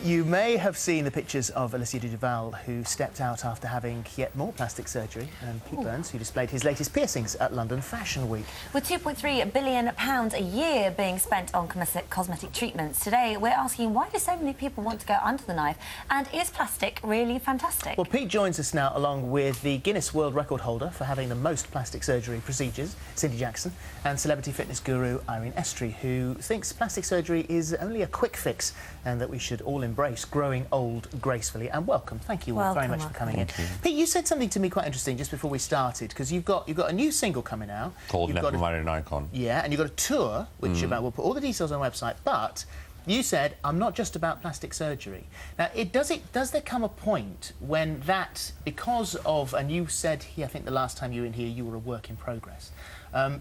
You may have seen the pictures of Alicia Duvall, who stepped out after having yet more plastic surgery, and Pete Burns, who displayed his latest piercings at London Fashion Week. With £2.3 billion a year being spent on cosmetic treatments, today we're asking, why do so many people want to go under the knife, and is plastic really fantastic? Well, Pete joins us now along with the Guinness World Record holder for having the most plastic surgery procedures, Cindy Jackson, and celebrity fitness guru Irene Estrie, who thinks plastic surgery is only a quick fix and that we should all embrace growing old gracefully. And welcome. Thank you all very much for coming in. Pete, you said something to me quite interesting just before we started, because you've got a new single coming out called Never Marry an Icon. Yeah, and you've got a tour which we'll put all the details on the website, but you said, I'm not just about plastic surgery. Now, does there come a point when that, because of, and you said here, I think the last time you were in here, you were a work in progress,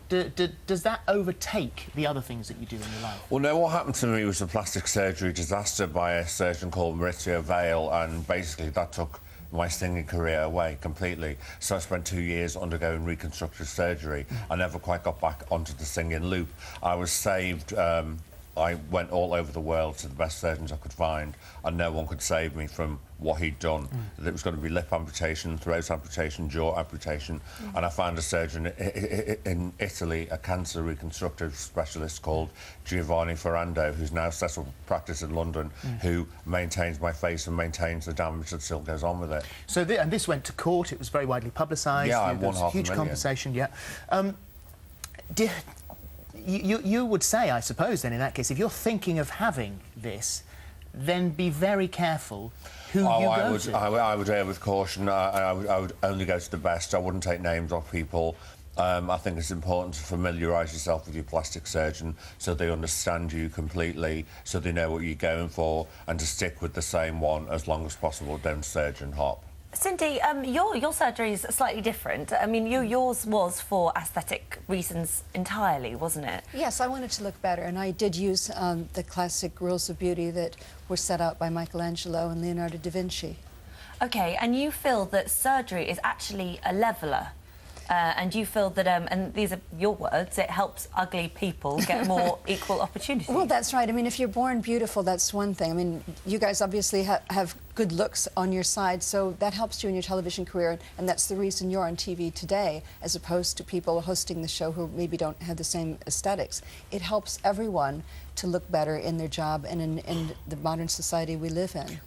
does that overtake the other things that you do in your life? Well, no, what happened to me was a plastic surgery disaster by a surgeon called Maurizio Vale, and basically that took my singing career away completely. So I spent 2 years undergoing reconstructive surgery. I never quite got back onto the singing loop. I was saved. I went all over the world to the best surgeons I could find, and no one could save me from what he'd done. It was going to be lip amputation, throat amputation, jaw amputation, and I found a surgeon in Italy, a cancer reconstructive specialist called Giovanni Ferrando, who's now set up practice in London, who maintains my face and maintains the damage that still goes on with it. So, and this went to court. It was very widely publicised. Yeah, I won there was huge compensation. Yeah. You would say, I suppose, then, in that case, if you're thinking of having this, then be very careful who you go to. I would err with caution. I would only go to the best. I wouldn't take names off people. I think it's important to familiarise yourself with your plastic surgeon so they understand you completely, so they know what you're going for, and to stick with the same one as long as possible. Don't surgeon hop. Cindy, your surgery is slightly different. I mean, yours was for aesthetic reasons entirely, wasn't it? Yes, I wanted to look better, and I did use the classic rules of beauty that were set out by Michelangelo and Leonardo da Vinci. OK, and you feel that surgery is actually a leveller, and you feel that, and these are your words, it helps ugly people get more equal opportunities. Well, that's right. I mean, if you're born beautiful, that's one thing. I mean, you guys obviously have good looks on your side, so that helps you in your television career, and that's the reason you're on TV today, as opposed to people hosting the show who maybe don't have the same aesthetics. It helps everyone to look better in their job and in the modern society we live in.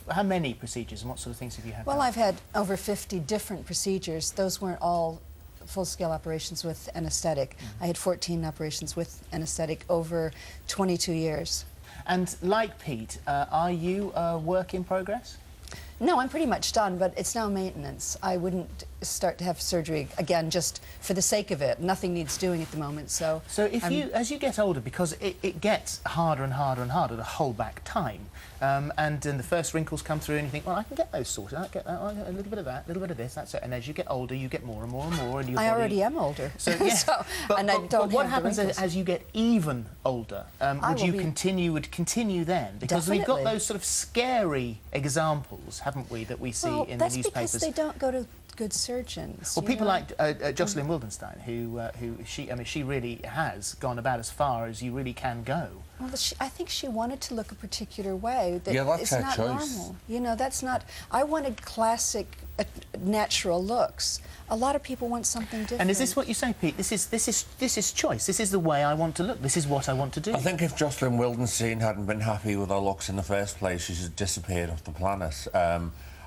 How many procedures and what sort of things have you had? Well, I've had over 50 different procedures. Those weren't all full-scale operations with anaesthetic. I had 14 operations with anaesthetic over 22 years. And like Pete, are you a work in progress? No, I'm pretty much done, but it's now maintenance. I wouldn't start to have surgery again just for the sake of it. Nothing needs doing at the moment, so... So if as you get older, because it gets harder and harder and harder to hold back time, and then the first wrinkles come through and you think, well, I can get those sorted, I can get that, a little bit of that, a little bit of this, that's it. And as you get older, you get more and more and more, and your body... I already am older. So, yeah. But what happens as you get even older? Would continue then? Because Definitely. we've got those sort of scary examples, haven't we, that we see in the newspapers. That's because they don't go to good surgeons. Well, people like Jocelyn Wildenstein, she really has gone about as far as you really can go. Well, I think she wanted to look a particular way. Yeah, that's her not choice. Normal. You know, that's not... I wanted classic, natural looks. A lot of people want something different. And is this what you say, Pete? This is choice. This is the way I want to look. This is what I want to do. I think if Jocelyn Wildenstein hadn't been happy with her looks in the first place, she should have disappeared off the planet.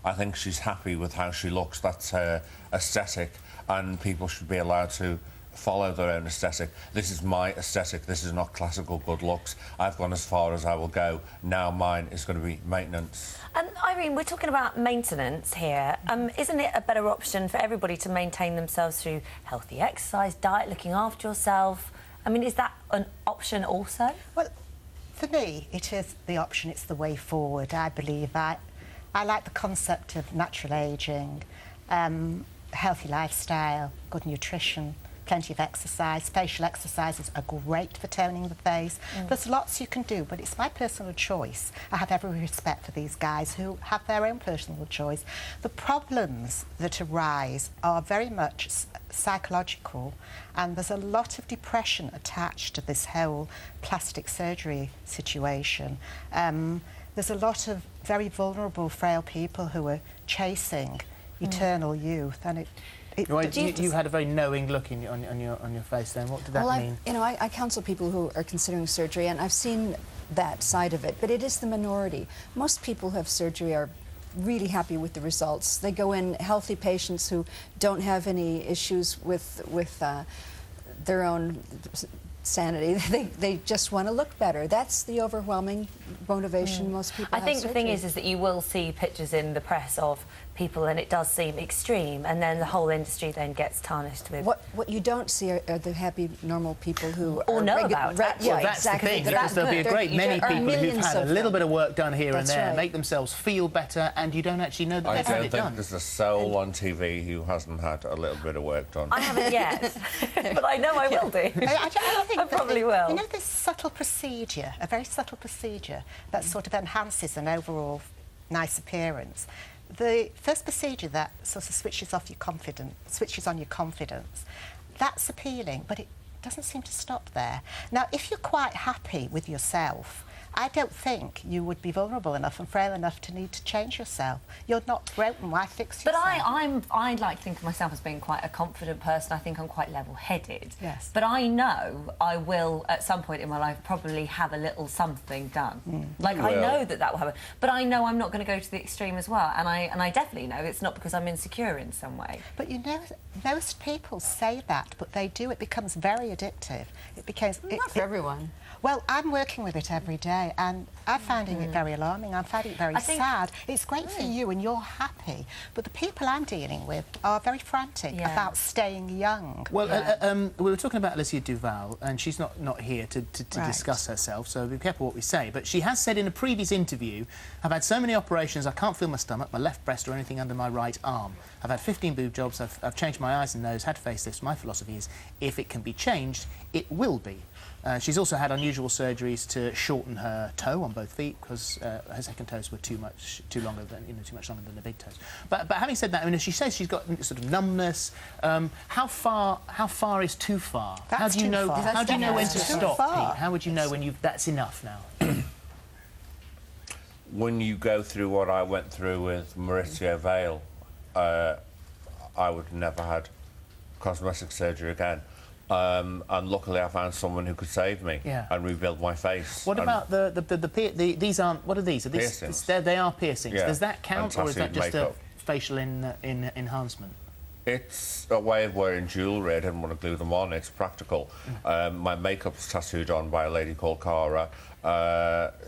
I think she's happy with how she looks. That's her aesthetic, and people should be allowed to follow their own aesthetic. This is my aesthetic. This is not classical good looks. I've gone as far as I will go. Now mine is going to be maintenance. And Irene, we're talking about maintenance here. Isn't it a better option for everybody to maintain themselves through healthy exercise, diet, looking after yourself? I mean, is that an option also? Well, for me, it is the option. It's the way forward, I believe. I like the concept of natural ageing, healthy lifestyle, good nutrition, plenty of exercise. Facial exercises are great for toning the face. There's lots you can do, but it's my personal choice. I have every respect for these guys who have their own personal choice. The problems that arise are very much psychological, and there's a lot of depression attached to this whole plastic surgery situation. There's a lot of very vulnerable, frail people who are chasing eternal youth, and Right, you had a very knowing look on your face then. What did that mean? I counsel people who are considering surgery, and I've seen that side of it, but it is the minority. Most people who have surgery are really happy with the results. They go in healthy patients who don't have any issues with their own sanity. They just want to look better. That's the overwhelming motivation most people have. I think surgery. the thing is that you will see pictures in the press of people, and it does seem extreme, and then the whole industry then gets tarnished with. What you don't see are the happy, normal people who Or are know about it, yeah, Well, that's exactly. the thing, because there'll be a great many There are people who've millions had a of little them. bit of work done here and That's there, right. make themselves feel better, and you don't actually know that I they've had don't it think done. there's a soul on TV who hasn't had a little bit of work done. I haven't yet, but I know I will do. I think I probably will. You know, this subtle procedure, a very subtle procedure that sort of enhances an overall nice appearance. The first procedure that sort of switches on your confidence, that's appealing, but it doesn't seem to stop there. Now, if you're quite happy with yourself, I don't think you would be vulnerable enough and frail enough to need to change yourself. You're not broken. Why fix But yourself? I like to think of myself as being quite a confident person. I think I'm quite level-headed. Yes. But I know I will, at some point in my life, probably have a little something done. Like, You I will. know that will happen. But I know I'm not going to go to the extreme as well. And I definitely know it's not because I'm insecure in some way. But you know, most people say that, but they do. It becomes very addictive. It becomes... Not for everyone. Well, I'm working with it every day, and I'm finding it very alarming. I'm finding it very I think- sad. It's great for you, and you're happy, but the people I'm dealing with are very frantic Yeah. about staying young. Well, we were talking about Alicia Duval, and she's not here to Right. discuss herself, so be careful what we say. But she has said in a previous interview, I've had so many operations, I can't feel my stomach, my left breast, or anything under my right arm. I've had 15 boob jobs, I've changed my eyes and nose, had facelifts. My philosophy is, if it can be changed, it will be. She's also had unusual surgeries to shorten her toe on both feet because her second toes were too much longer than the big toes. But having said that, I mean, she says she's got sort of numbness. How far is too far? That's how do you too know? far. How do you know when to That's too stop, far. Pete? How would you know when that's enough now? When you go through what I went through with Maurizio Vale, I would never had cosmetic surgery again. And luckily I found someone who could save me and rebuild my face. What And about these aren't, what are these? Are these Piercings. they are piercings. Yeah. Does that count, And or is that tattooed just makeup. a facial enhancement? It's a way of wearing jewellery. I didn't want to glue them on. It's practical. My makeup's tattooed on by a lady called Cara,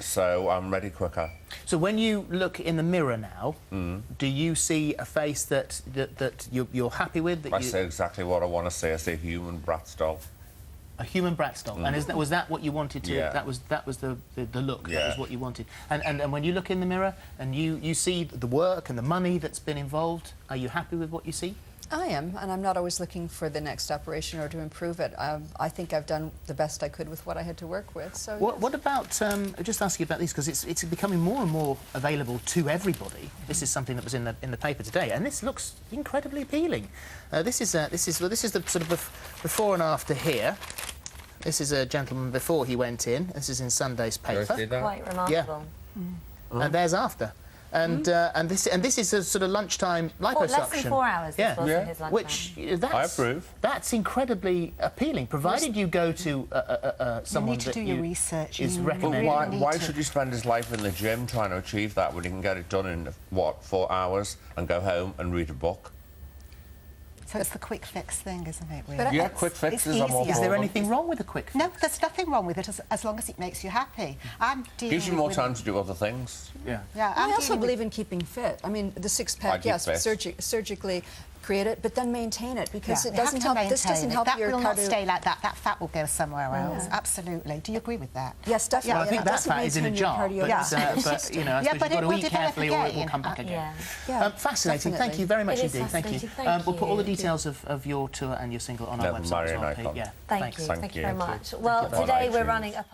so I'm ready quicker. So when you look in the mirror now, do you see a face that you're happy with? That I see exactly what I want to see. I see a human Bratz doll. a human Bratz doll, and was that what you wanted to? Yeah. That was the look. That Yeah. was what you wanted. And when you look in the mirror and you see the work and the money that's been involved, are you happy with what you see? I am, and I'm not always looking for the next operation or to improve it. I think I've done the best I could with what I had to work with. So yes. What about, just ask you about these, because it's becoming more and more available to everybody. This is something that was in the paper today, and this looks incredibly appealing. This is the sort of before and after here. This is a gentleman before he went in. This is in Sunday's paper. Quite remarkable. And there's after. And this is a sort of lunchtime liposuction. Less than 4 hours. Yeah. This was in his lunchtime. Which that's, I approve. That's incredibly appealing, provided you go to someone you need to that do your research. is You But recommended. really why need to- should you spend his life in the gym trying to achieve that when he can get it done in, 4 hours and go home and read a book? So it's the quick fix thing, isn't it? Really? But Yeah, it's- quick it's fixes. I'm all easier. Is for there them. anything wrong with a quick fix? No, there's nothing wrong with it as long as it makes you happy. I'm dealing Gives you more with time to do other things. Yeah. Yeah, I I'm also dealing with- believe in keeping fit. I mean, the I six-pack, keep yes, fit. surgically, create it, but then maintain it, because Yeah, it you have doesn't to help. This maintain doesn't it. help that your will not cardio- stay like that. That fat will go somewhere else. Absolutely. Do you agree with that? Yes, definitely. Well, I think It that doesn't fat is in a maintain your jar, cardio- but you know, I suppose but you've got it to will eat develop carefully or it will again. come back again. Yeah. Yeah, Fascinating. Thank definitely. you very much It is indeed. Thank you. fascinating. Thank We'll put all the you. details of your tour and your single on our Never website marry as an well, icon. Pete. Yeah. Thank Thanks. you. Thank Thank you you. very much. Well, Thank you. today On we're iTunes. running a